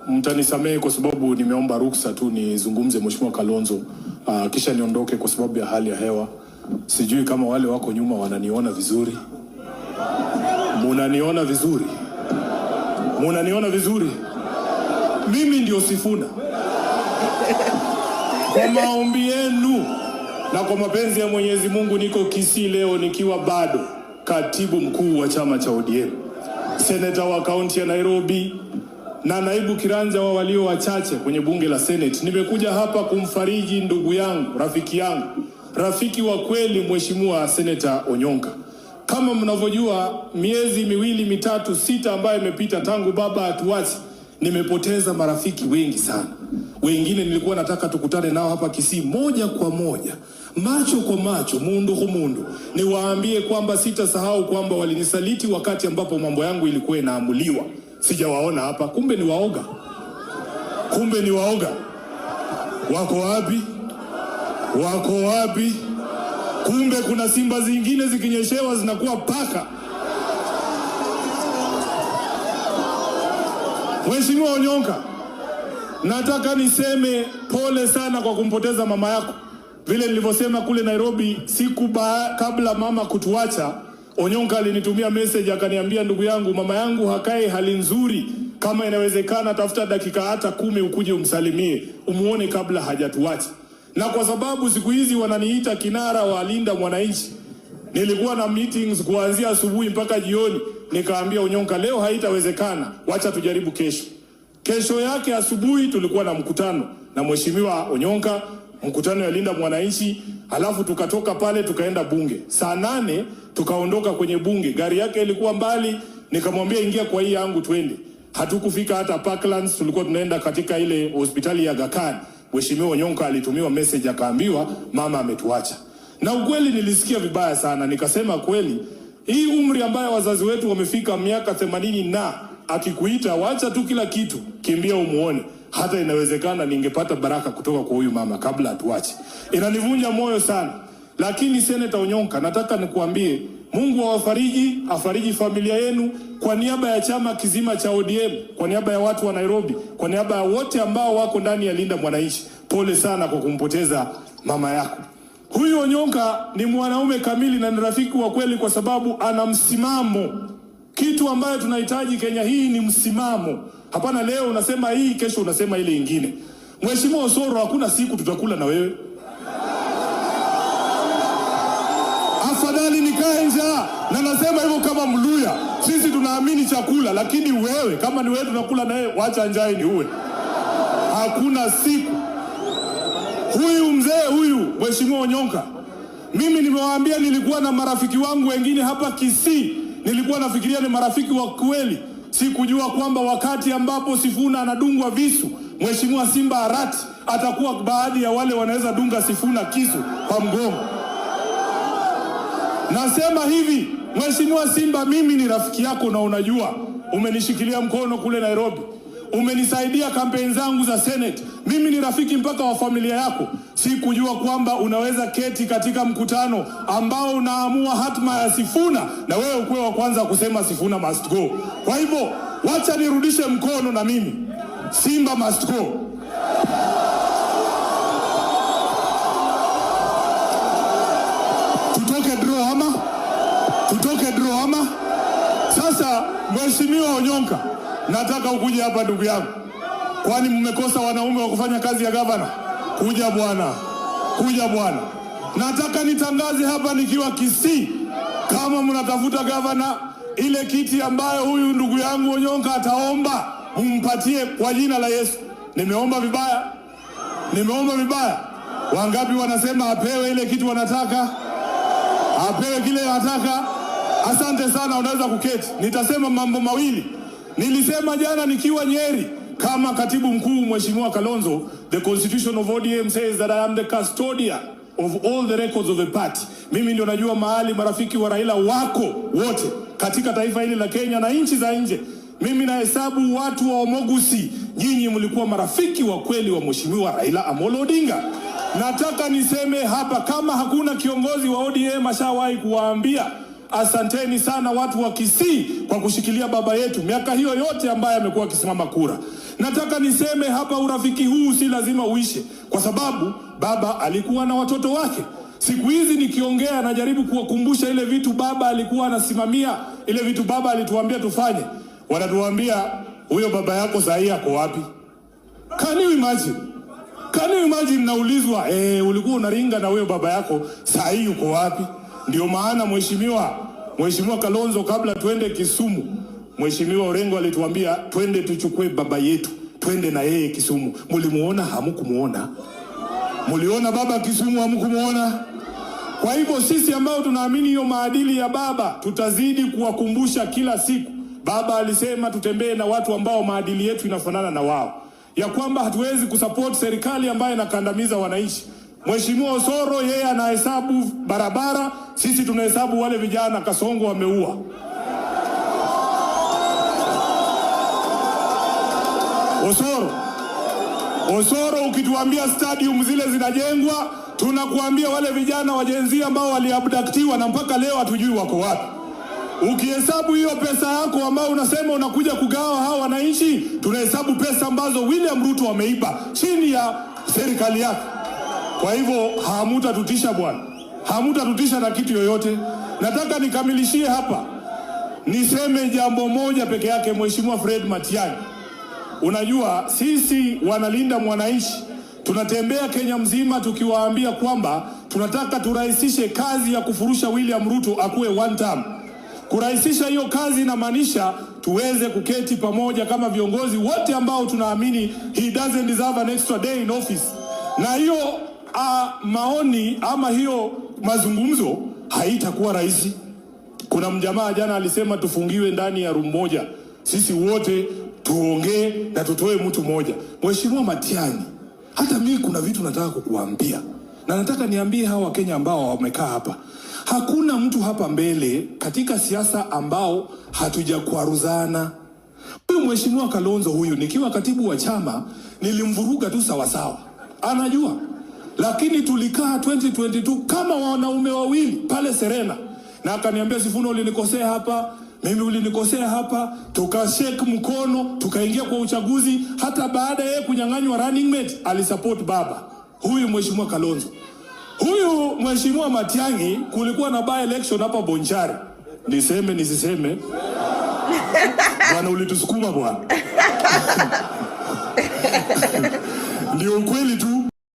mtanisamehe kwa sababu nimeomba ruksa tu nizungumze Mheshimiwa Kalonzo, kisha niondoke kwa sababu ya hali ya hewa. Sijui kama wale wako nyuma wananiona vizuri. Munaniona vizuri? Munaniona vizuri? Mimi ndio Sifuna. Kwa maombi yenu na kwa mapenzi ya Mwenyezi Mungu niko Kisii leo nikiwa bado katibu mkuu wa chama cha ODM, seneta wa kaunti ya Nairobi na naibu kiranja wa walio wachache kwenye bunge la Senate. Nimekuja hapa kumfariji ndugu yangu, rafiki wa kweli, Mheshimiwa Seneta Onyonka. Kama mnavyojua, miezi miwili mitatu sita ambayo imepita tangu baba atuache, nimepoteza marafiki wengi sana. Wengine nilikuwa nataka tukutane nao hapa Kisii moja kwa moja, macho kwa macho, mundu kwa mundu, niwaambie kwamba sitasahau kwamba walinisaliti wakati ambapo mambo yangu ilikuwa inaamuliwa. Sijawaona hapa, kumbe ni waoga. Wako wapi? Kumbe kuna simba zingine zikinyeshewa zinakuwa paka. Mheshimiwa Onyonka, nataka niseme pole sana kwa kumpoteza mama yako. Vile nilivyosema kule Nairobi kabla mama kutuacha, Onyonka alinitumia message akaniambia, ndugu yangu, mama yangu hakai hali nzuri, kama inawezekana tafuta dakika hata 10 ukuje umsalimie, umuone kabla hajatuacha. Na kwa sababu siku hizi wananiita kinara wa Linda Mwananchi, nilikuwa na meetings kuanzia asubuhi mpaka jioni, nikaambia Onyonka, leo haitawezekana, wacha tujaribu kesho. Kesho yake asubuhi tulikuwa na mkutano na Mheshimiwa Onyonka, mkutano ya Linda Mwananchi, halafu tukatoka pale tukaenda bunge. Saa 8 tukaondoka kwenye bunge, gari yake ilikuwa mbali, nikamwambia ingia kwa hii yangu twende. Hatukufika hata Parklands, tulikuwa tunaenda katika ile hospitali ya Aga Khan. Mheshimiwa Onyonka alitumiwa message akaambiwa mama ametuacha. Na ukweli nilisikia vibaya sana, nikasema kweli hii umri ambayo wazazi wetu wamefika miaka 80 na akikuita wacha tu kila kitu, kimbia umuone. Hata inawezekana ningepata baraka kutoka kwa huyu mama kabla atuache. Inanivunja moyo sana. Lakini Seneta Onyonka, nataka nikuambie, Mungu awafariji, afariji familia yenu, kwa niaba ya chama kizima cha ODM, kwa niaba ya watu wa Nairobi, kwa niaba ya wote ambao wako ndani ya Linda Mwananchi. Pole sana kwa kumpoteza mama yako. Huyu Onyonka ni mwanaume kamili na ni rafiki wa kweli kwa sababu ana msimamo. Kitu ambayo tunahitaji Kenya hii ni msimamo. Hapana leo unasema hii, kesho unasema ile ingine. Mheshimiwa Osoro, hakuna siku tutakula na wewe. Afadhali nikae njaa, na nasema hivyo kama Mluya. Sisi tunaamini chakula, lakini wewe kama ni wewe tunakula na wewe, wacha njaa ni uwe. Hakuna siku. Huyu mzee huyu Mheshimiwa Onyonka, mimi nimewaambia nilikuwa na marafiki wangu wengine hapa Kisii, nilikuwa nafikiria ni marafiki wa kweli. Sikujua kwamba wakati ambapo Sifuna anadungwa visu, Mheshimiwa Simba Arati atakuwa baadhi ya wale wanaweza dunga Sifuna kisu kwa mgongo. Nasema hivi, Mheshimiwa Simba, mimi ni rafiki yako na unajua, umenishikilia mkono kule Nairobi, umenisaidia kampeni zangu za Senate. Mimi ni rafiki mpaka wa familia yako. Sikujua kwamba unaweza keti katika mkutano ambao unaamua hatma ya Sifuna na wewe ukuwe wa kwanza kusema Sifuna must go. Kwa hivyo, wacha nirudishe mkono na mimi. Simba must go. Tutoke draw ama? Sasa Mheshimiwa Onyonka, nataka ukuje hapa ndugu yangu. Kwani mmekosa wanaume wa kufanya kazi ya gavana? Kuja bwana. Nataka nitangaze hapa nikiwa Kisii, kama mnatafuta gavana, ile kiti ambayo huyu ndugu yangu Onyonka ataomba, mpatie kwa jina la Yesu. Nimeomba vibaya? Wangapi wanasema apewe ile kitu wanataka? Apewe kile anataka? Asante sana, unaweza kuketi. Nitasema mambo mawili. Nilisema jana nikiwa Nyeri kama katibu mkuu, Mheshimiwa Kalonzo, the constitution of ODM says that I am the custodian of all the records of the party. Mimi ndio najua mahali marafiki wa Raila wako wote katika taifa hili la Kenya na nchi za nje. Mimi nahesabu watu wa Omogusi, nyinyi mlikuwa marafiki wa kweli wa Mheshimiwa Raila Amolo Odinga. Nataka niseme hapa, kama hakuna kiongozi wa ODM ashawahi kuwaambia asanteni sana watu wa Kisii kwa kushikilia baba yetu miaka hiyo yote ambaye amekuwa akisimama kura. Nataka niseme hapa, urafiki huu si lazima uishe, kwa sababu baba alikuwa na watoto wake. Siku hizi nikiongea najaribu kuwakumbusha ile vitu baba alikuwa anasimamia, ile vitu baba alituambia tufanye. Wanatuambia huyo baba yako sahi yako wapi? Can you imagine? Can you imagine, naulizwa ulikuwa unaringa na huyo baba yako sahi yuko wapi? Ndio maana Mheshimiwa Kalonzo, kabla tuende Kisumu, Mheshimiwa Orengo alituambia twende tuchukue baba yetu, twende na yeye Kisumu. Mulimuona? Hamkumuona? Muliona baba Kisumu? Hamkumuona? Kwa hivyo sisi ambao tunaamini hiyo maadili ya baba, tutazidi kuwakumbusha kila siku. Baba alisema tutembee na watu ambao maadili yetu inafanana na wao, ya kwamba hatuwezi kusupport serikali ambayo inakandamiza wananchi. Mheshimiwa Osoro yeye anahesabu barabara, sisi tunahesabu wale vijana Kasongo wameua. Osoro ukituambia stadium zile zinajengwa, tunakuambia wale vijana wajenzi ambao waliabductiwa na mpaka leo hatujui wako wapi. Ukihesabu hiyo pesa yako ambao unasema unakuja kugawa hawa wananchi, tunahesabu pesa ambazo William Ruto ameiba chini ya serikali yake. Kwa hivyo hamutatutisha bwana, hamutatutisha na kitu yoyote. Nataka nikamilishie hapa, niseme jambo moja peke yake. Mheshimiwa Fred Matiang'i, unajua sisi wanalinda mwananchi tunatembea Kenya mzima tukiwaambia kwamba tunataka turahisishe kazi ya kufurusha William Ruto akuwe one term. Kurahisisha hiyo kazi inamaanisha tuweze kuketi pamoja kama viongozi wote ambao tunaamini he doesn't deserve an extra day in office. Na hiyo maoni ama hiyo mazungumzo haitakuwa rahisi. Kuna mjamaa jana alisema tufungiwe ndani ya room moja, sisi wote tuongee na tutoe mtu mmoja. Mheshimiwa Matiang'i, hata mimi kuna vitu nataka kukuambia, na nataka niambie hawa Kenya ambao wamekaa hapa. Hakuna mtu hapa mbele katika siasa ambao hatujakwaruzana. Huyu Mheshimiwa Kalonzo huyu, nikiwa katibu wa chama nilimvuruga tu sawa sawa, anajua. Lakini tulikaa 2022 kama wanaume wawili pale Serena, na akaniambia Sifuna ulinikosea hapa, mimi ulinikosea hapa, tukashake mkono, tukaingia kwa uchaguzi. Hata baada yeye kunyang'anywa running mate alisupport baba. Huyu Mheshimiwa Kalonzo. Huyu Mheshimiwa Matiang'i, kulikuwa na by election hapa Bonchari. Niseme nisiseme? Bwana ulitusukuma bwana. Ndio ukweli tu.